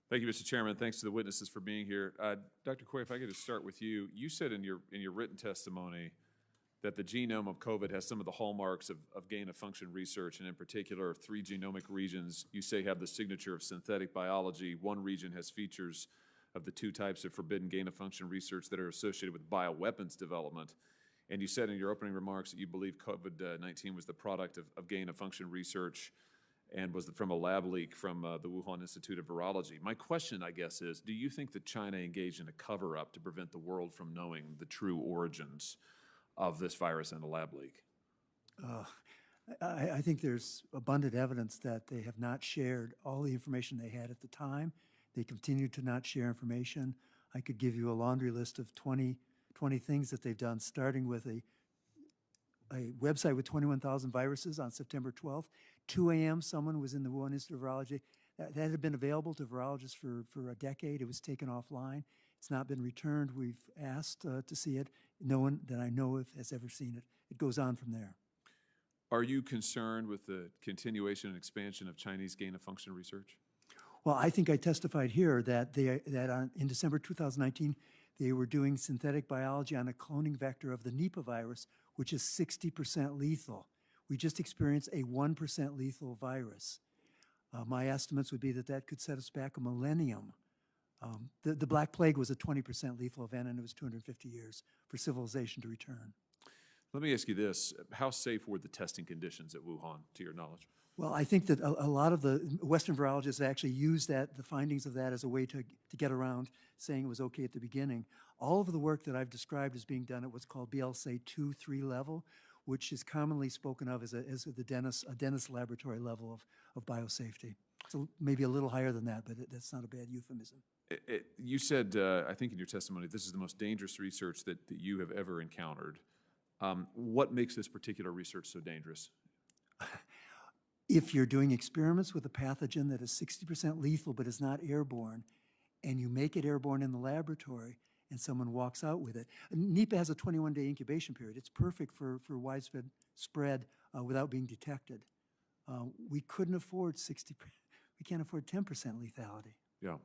Thank you, Mr. Chairman. Thanks to the witnesses for being here. Dr. Quay, if I could just start with you. You said in your written testimony that the genome of COVID has some of the hallmarks of gain-of-function research, and in particular, 3 genomic regions you say have the signature of synthetic biology. 1 region has features of the 2 types of forbidden gain-of-function research that are associated with bioweapons development. And you said in your opening remarks that you believe COVID-19 was the product of gain-of-function research and was from a lab leak from the Wuhan Institute of Virology. My question, I guess, is do you think that China engaged in a cover-up to prevent the world from knowing the true origins of this virus and a lab leak? I think there's abundant evidence that they have not shared all the information they had at the time. They continue to not share information. I could give you a laundry list of 20 things that they've done, starting with a website with 21,000 viruses on September 12th. 2 a.m., someone was in the Wuhan Institute of Virology. That had been available to virologists for a decade. It was taken offline. It's not been returned. We've asked to see it. No one that I know of has ever seen it. It goes on from there. Are you concerned with the continuation and expansion of Chinese gain-of-function research? Well, I think I testified here that in December 2019, they were doing synthetic biology on a cloning vector of the Nipah virus, which is 60% lethal. We just experienced a 1% lethal virus. My estimates would be that could set us back a millennium. The Black Plague was a 20% lethal event, and it was 250 years for civilization to return. Let me ask you this. How safe were the testing conditions at Wuhan, to your knowledge? Well, I think that a lot of the Western virologists actually used the findings of that as a way to get around saying it was okay at the beginning. All of the work that I've described is being done at what's called BLSA 2-3 level, which is commonly spoken of as a dentist laboratory level of biosafety. So maybe a little higher than that, but that's not a bad euphemism. You said, I think in your testimony, this is the most dangerous research that you have ever encountered. What makes this particular research so dangerous? If you're doing experiments with a pathogen that is 60% lethal but is not airborne, and you make it airborne in the laboratory, and someone walks out with it. Nipah has a 21-day incubation period. It's perfect for widespread spread without being detected. We couldn't afford 60%. We can't afford 10% lethality. Yeah.